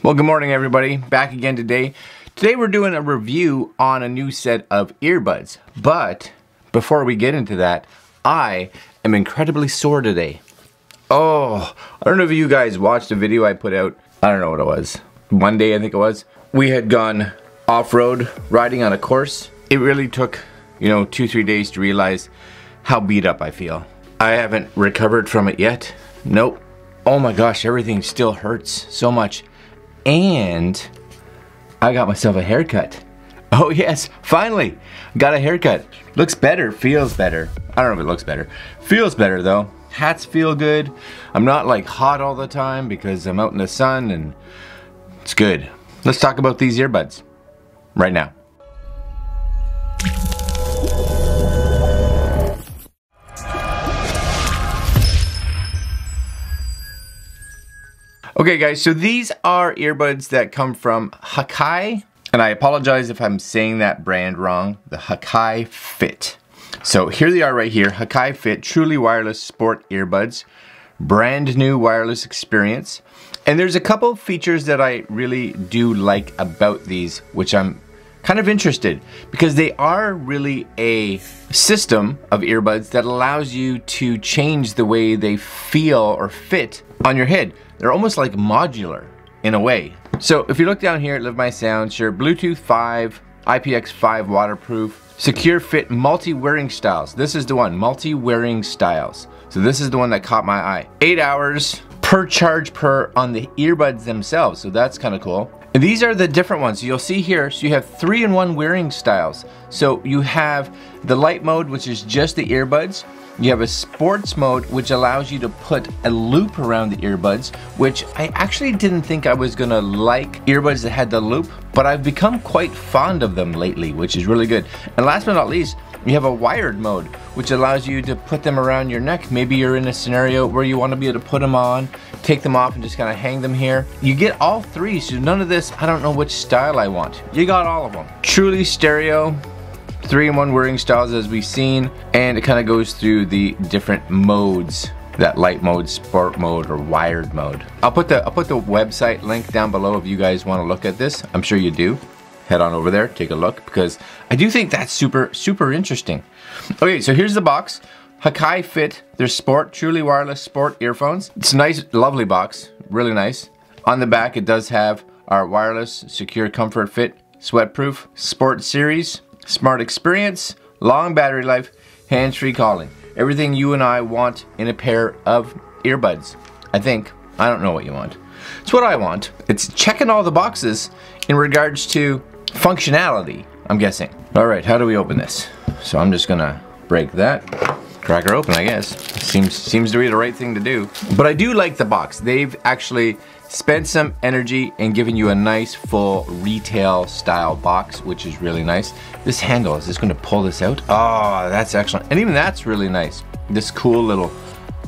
Well, good morning everybody. Back again today. Today we're doing a review on a new set of earbuds. But before we get into that, I am incredibly sore today. Oh, I don't know if you guys watched a video I put out. I don't know what it was. Monday, I think it was. We had gone off-road riding on a course. It really took, 2-3 days to realize how beat up I feel. I haven't recovered from it yet. Nope. Oh my gosh, everything still hurts so much. And I got myself a haircut. Oh yes, finally got a haircut. Looks better, feels better. I don't know if it looks better. Feels better though. Hats feel good. I'm not like hot all the time because I'm out in the sun and it's good. Let's talk about these earbuds right now. Okay guys, so these are earbuds that come from Hakii, and I apologize if I'm saying that brand wrong, the Hakii Fit. So here they are right here, Hakii Fit, truly wireless sport earbuds, brand new wireless experience. And there's a couple of features that I really do like about these, which I'm kind of interested, because they are really a system of earbuds that allows you to change the way they feel or fit on your head. They're almost like modular in a way. So if you look down here at Live My Sound, sure, Bluetooth 5, IPX5 waterproof, secure fit multi-wearing styles. This is the one, multi-wearing styles. So this is the one that caught my eye. 8 hours per charge per on the earbuds themselves. So that's kind of cool. And these are the different ones. So you'll see here, so you have 3-in-1 wearing styles. So you have the light mode, which is just the earbuds. You have a sports mode, which allows you to put a loop around the earbuds, which I actually didn't think I was gonna like earbuds that had the loop, but I've become quite fond of them lately, which is really good. And last but not least, you have a wired mode, which allows you to put them around your neck. Maybe you're in a scenario where you want to be able to put them on, take them off, and just kind of hang them here. You get all three, so none of this, I don't know which style I want. You got all of them. Truly stereo. 3-in-1 wearing styles as we've seen, and it kind of goes through the different modes, that light mode, sport mode, or wired mode. I'll put the website link down below if you guys want to look at this. I'm sure you do. Head on over there, take a look, because I do think that's super interesting. Okay, so here's the box. Hakii Fit, they're sport, truly wireless sport earphones. It's a nice, lovely box, really nice. On the back it does have our wireless, secure, comfort fit, sweatproof, sport series, smart experience, long battery life, hands-free calling. Everything you and I want in a pair of earbuds. I think. I don't know what you want. It's what I want. It's checking all the boxes in regards to functionality, I'm guessing. All right, how do we open this? So I'm just gonna break that. Crack her open, I guess. Seems to be the right thing to do. But I do like the box. They've actually spent some energy and given you a nice full retail style box, which is really nice. This handle, is this gonna pull this out? Oh, that's excellent. And even that's really nice. This cool little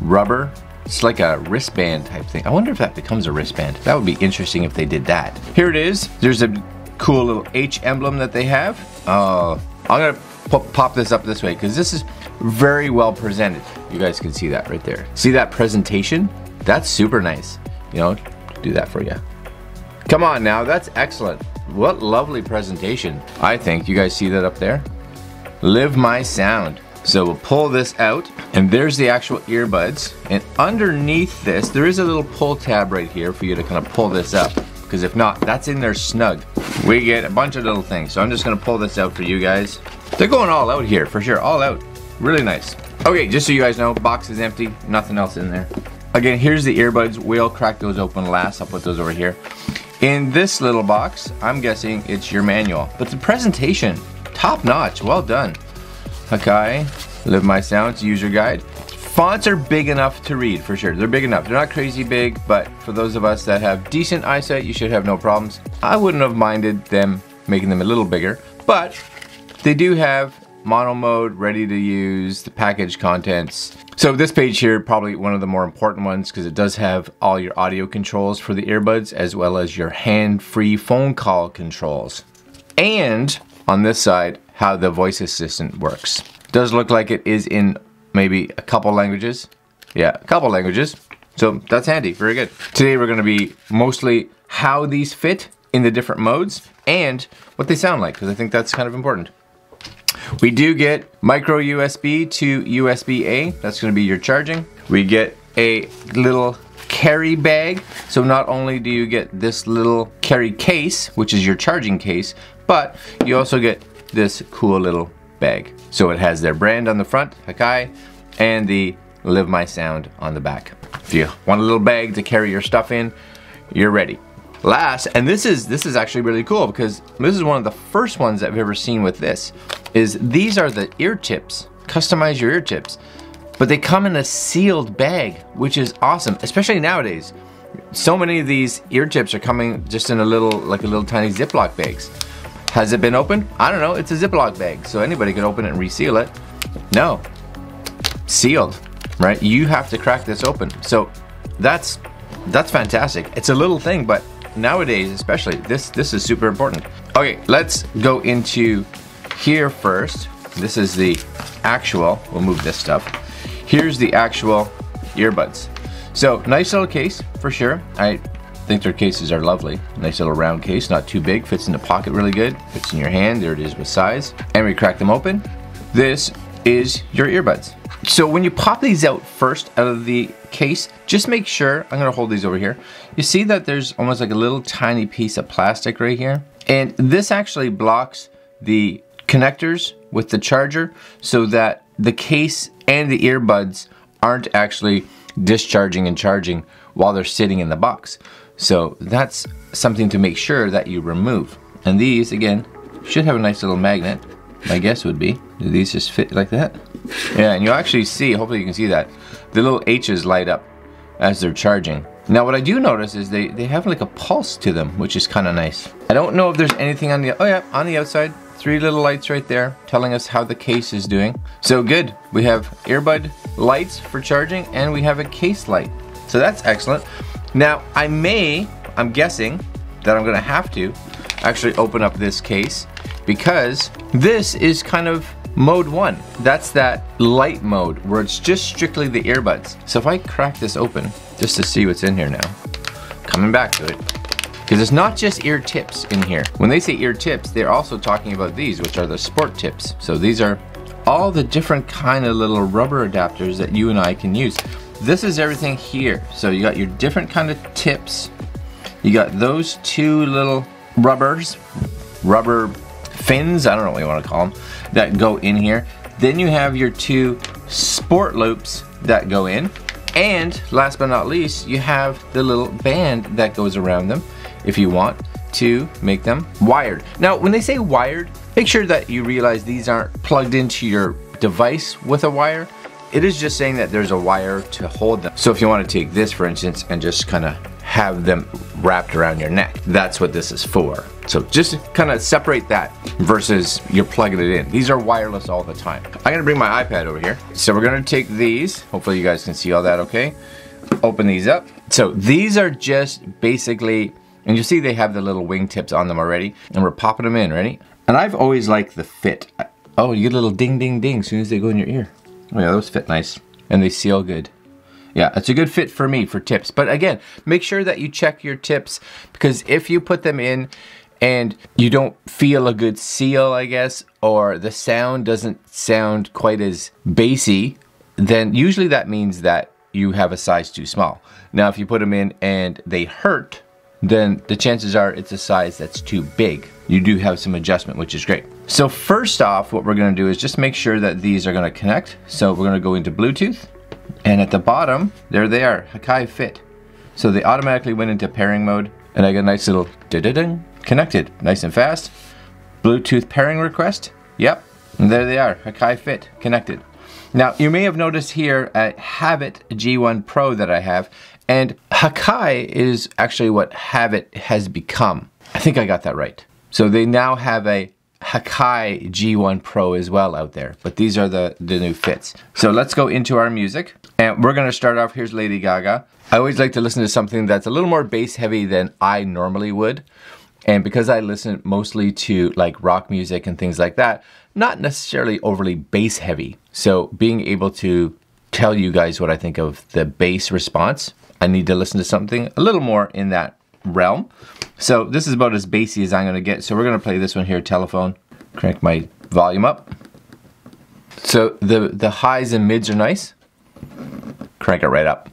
rubber. It's like a wristband type thing. I wonder if that becomes a wristband. That would be interesting if they did that. Here it is. There's a cool little H emblem that they have. I'm gonna pop this up this way because this is very well presented. You guys can see that right there. See that presentation? That's super nice. Do that for you. Come on now, that's excellent. What lovely presentation. I think you guys see that up there? Live My Sound. So we'll pull this out, and there's the actual earbuds. And underneath this, there is a little pull tab right here for you to kind of pull this up. Because if not, that's in there snug. We get a bunch of little things. So I'm just gonna pull this out for you guys. They're going all out here, for sure, all out. Really nice. Okay, just so you guys know, box is empty, nothing else in there. Again, here's the earbuds. We'll crack those open last. I'll put those over here. In this little box, I'm guessing it's your manual. But the presentation, top notch, well done. Hakii, Live My Sound, user guide. Fonts are big enough to read, for sure. They're big enough. They're not crazy big, but for those of us that have decent eyesight, you should have no problems. I wouldn't have minded them making them a little bigger, but they do have mono mode, ready to use, the package contents. So this page here, probably one of the more important ones because it does have all your audio controls for the earbuds as well as your hand-free phone call controls. And on this side, how the voice assistant works. It does look like it is in maybe a couple languages. Yeah, a couple languages. So that's handy, very good. Today we're gonna be mostly how these fit in the different modes and what they sound like, because I think that's kind of important. We do get micro USB to USB-A, that's gonna be your charging. We get a little carry bag, so not only do you get this little carry case, which is your charging case, but you also get this cool little bag. So it has their brand on the front, Hakii, and the Live My Sound on the back. If you want a little bag to carry your stuff in, you're ready. Last, and this is actually really cool because this is one of the first ones that I've ever seen with this, is these are the ear tips. Customize your ear tips. But they come in a sealed bag, which is awesome, especially nowadays. So many of these ear tips are coming just in a little tiny Ziploc bags. Has it been opened? I don't know, it's a Ziploc bag, so anybody could open it and reseal it. No, sealed, right? You have to crack this open. So that's fantastic. It's a little thing, but nowadays especially, this is super important. Okay, let's go into here first. This is the actual, we'll move this stuff. Here's the actual earbuds. So nice little case for sure. I think their cases are lovely. Nice little round case, not too big, fits in the pocket really good, fits in your hand, there it is with size. And we crack them open. This is your earbuds. So when you pop these out first out of the case, just make sure, I'm gonna hold these over here. You see that there's almost like a little tiny piece of plastic right here? And this actually blocks the connectors with the charger so that the case and the earbuds aren't actually discharging and charging while they're sitting in the box. So that's something to make sure that you remove. And these, again, should have a nice little magnet. My guess would be, do these just fit like that? Yeah, and you'll actually see, hopefully you can see that, the little H's light up as they're charging. Now what I do notice is they have like a pulse to them, which is kind of nice. I don't know if there's anything on the, oh yeah, on the outside. 3 little lights right there telling us how the case is doing. So good, we have earbud lights for charging and we have a case light. So that's excellent. Now I'm guessing that I'm gonna have to actually open up this case because this is kind of mode 1. That's that light mode where it's just strictly the earbuds. So if I crack this open just to see what's in here now, coming back to it, because it's not just ear tips in here. When they say ear tips, they're also talking about these, which are the sport tips. So these are all the different kind of little rubber adapters that you and I can use. This is everything here. So you got your different kind of tips. You got those 2 little rubber fins, I don't know what you want to call them, that go in here. Then you have your 2 sport loops that go in. And last but not least, you have the little band that goes around them if you want to make them wired. Now, when they say wired, make sure that you realize these aren't plugged into your device with a wire. It is just saying that there's a wire to hold them. So if you want to take this, for instance, and just kind of have them wrapped around your neck, that's what this is for. So just kind of separate that versus you're plugging it in. These are wireless all the time. I'm gonna bring my iPad over here. So we're gonna take these. Hopefully you guys can see all that okay. Open these up. So these are just basically, and you see they have the little wingtips on them already, and we're popping them in, ready? And I've always liked the fit. Oh, you get a little ding, ding, ding as soon as they go in your ear. Oh yeah, those fit nice. And they seal good. Yeah, it's a good fit for me for tips. But again, make sure that you check your tips, because if you put them in and you don't feel a good seal, I guess, or the sound doesn't sound quite as bassy, then usually that means that you have a size too small. Now, if you put them in and they hurt, then the chances are it's a size that's too big. You do have some adjustment, which is great. So first off, what we're gonna do is just make sure that these are gonna connect. So we're gonna go into Bluetooth, and at the bottom, there they are, Hakii Fit. So they automatically went into pairing mode, and I got a nice little da-da-ding, connected, nice and fast. Bluetooth pairing request, yep, and there they are, Hakii Fit, connected. Now, you may have noticed here a Habit G1 Pro that I have, and Hakii is actually what Habit has become. I think I got that right. So they now have a Hakii G1 Pro as well out there, but these are the new fits. So let's go into our music, and we're gonna start off, here's Lady Gaga. I always like to listen to something that's a little more bass heavy than I normally would, and because I listen mostly to like rock music and things like that, not necessarily overly bass heavy. So being able to tell you guys what I think of the bass response, I need to listen to something a little more in that realm. So this is about as bassy as I'm gonna get. So we're gonna play this one here, telephone. Crank my volume up. So the highs and mids are nice. Crank it right up.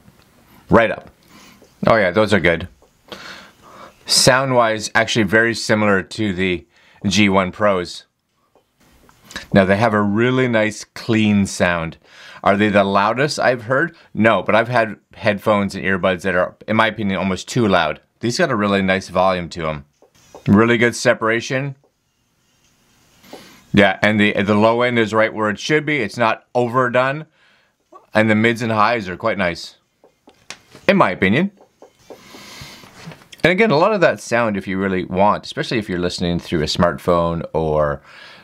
Right up. Oh yeah, those are good. Sound-wise, actually very similar to the G1 Pros. Now they have a really nice clean sound. Are they the loudest I've heard? No, but I've had headphones and earbuds that are, in my opinion, almost too loud. These got a really nice volume to them. Really good separation. Yeah, and the low end is right where it should be. It's not overdone. And the mids and highs are quite nice, in my opinion. And again, a lot of that sound, if you really want, especially if you're listening through a smartphone or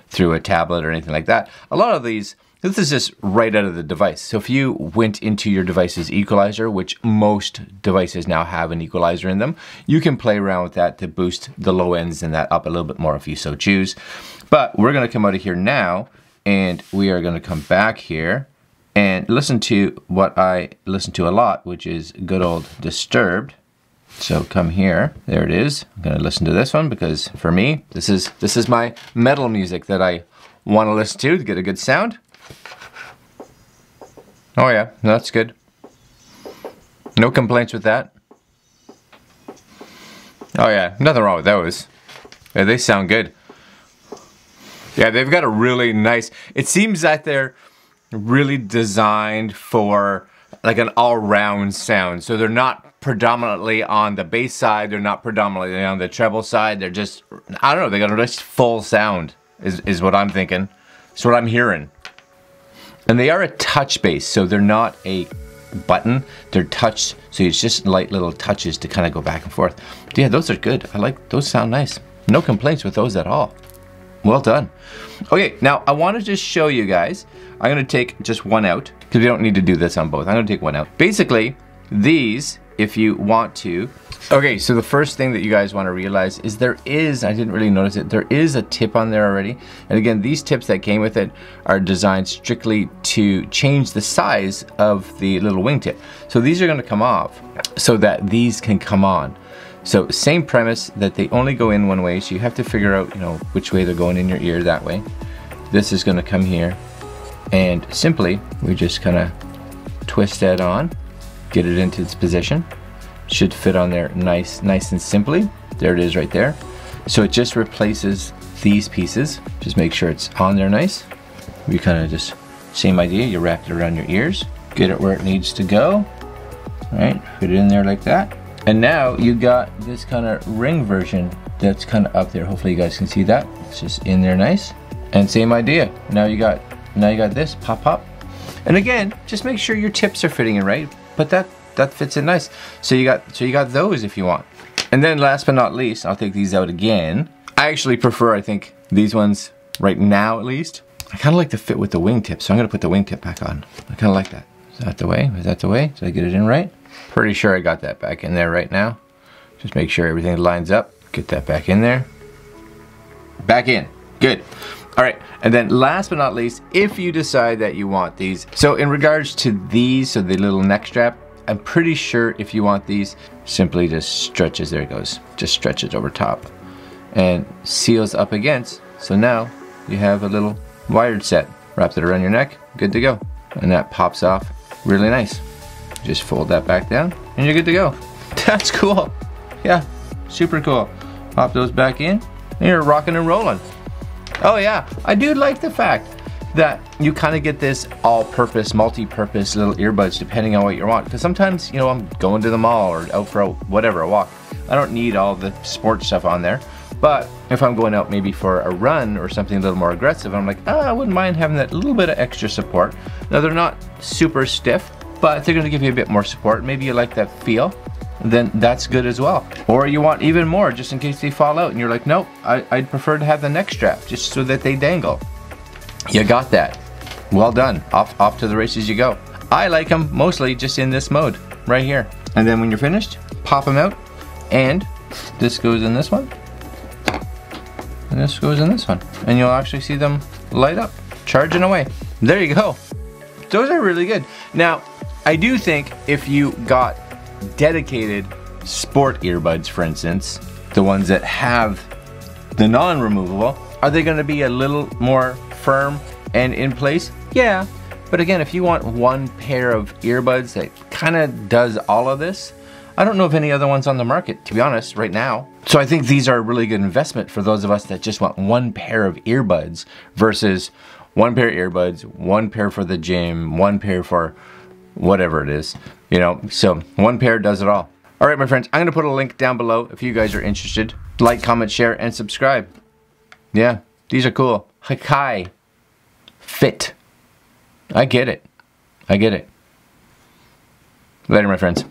through a tablet or anything like that, a lot of these, this is just right out of the device. So if you went into your device's equalizer, which most devices now have an equalizer in them, you can play around with that to boost the low ends and that up a little bit more if you so choose. But we're gonna come out of here now, and we are gonna come back here and listen to what I listen to a lot, which is good old Disturbed. So come here, there it is. I'm gonna listen to this one because for me, this is my metal music that I wanna listen to get a good sound. Oh yeah, that's good. No complaints with that. Oh yeah, nothing wrong with those. Yeah, they sound good. Yeah, they've got a really nice, it seems that they're really designed for like an all-round sound. So they're not predominantly on the bass side, they're not predominantly on the treble side, they're just, I don't know, they got a nice full sound is what I'm thinking. It's what I'm hearing. And they are a touch bass, so they're not a button, they're touch, so it's just light little touches to kind of go back and forth. But yeah, those are good. I like, those sound nice. No complaints with those at all. Well done. Okay, now I want to just show you guys, I'm going to take just one out, because we don't need to do this on both. I'm going to take one out. Basically, these, if you want to, okay, so the first thing that you guys want to realize is there is, I didn't really notice it, there is a tip on there already. And again, these tips that came with it are designed strictly to change the size of the little wingtip. So these are going to come off so that these can come on. So same premise that they only go in one way, so you have to figure out, you know, which way they're going in your ear that way. This is going to come here, and simply we just kind of twist that on, get it into its position. Should fit on there nice and simply. There it is right there. So it just replaces these pieces. Just make sure it's on there nice. We kind of just, same idea, you wrap it around your ears, get it where it needs to go. All right, put it in there like that. And now you got this kind of ring version that's kind of up there. Hopefully you guys can see that. It's just in there nice. And same idea. Now you got this pop. And again, just make sure your tips are fitting in right. But that fits in nice. So you got those if you want. And then last but not least, I'll take these out again. I actually prefer, I think, these ones right now at least. I kind of like the fit with the wingtip, so I'm gonna put the wingtip back on. I kind of like that. Is that the way? Is that the way? Did I get it in right? Pretty sure I got that back in there right now. Just make sure everything lines up. Get that back in there. Back in. Good. All right, and then last but not least, if you decide that you want these. So in regards to these, so the little neck strap, I'm pretty sure if you want these, simply just stretches, there it goes. Just stretches over top and seals up against. So now you have a little wired set. Wrapped it around your neck, good to go. And that pops off really nice. Just fold that back down and you're good to go. That's cool. Yeah, super cool. Pop those back in and you're rocking and rolling. Oh yeah, I do like the fact that you kind of get this all-purpose, multi-purpose little earbuds depending on what you want. Because sometimes, you know, I'm going to the mall or out for a walk. I don't need all the sports stuff on there. But if I'm going out maybe for a run or something a little more aggressive, I'm like, I wouldn't mind having that little bit of extra support. Now they're not super stiff, but they're gonna give you a bit more support. Maybe you like that feel, then that's good as well. Or you want even more just in case they fall out and you're like, nope, I'd prefer to have the neck strap just so that they dangle. You got that. Well done. Off to the races you go. I like them mostly just in this mode right here. And then when you're finished, pop them out, and this goes in this one, and this goes in this one, and you'll actually see them light up, charging away. There you go. Those are really good. Now, I do think if you got dedicated sport earbuds, for instance, the ones that have the non-removable, are they gonna be a little more firm and in place? Yeah, but again, if you want one pair of earbuds that kind of does all of this, I don't know of any other ones on the market, to be honest, right now. So I think these are a really good investment for those of us that just want one pair of earbuds versus one pair of earbuds, one pair for the gym, one pair for whatever it is, you know, so one pair does it all. All right, my friends, I'm gonna put a link down below if you guys are interested. Like, comment, share, and subscribe. Yeah, these are cool. Hakii Fit. I get it. I get it. Later, my friends.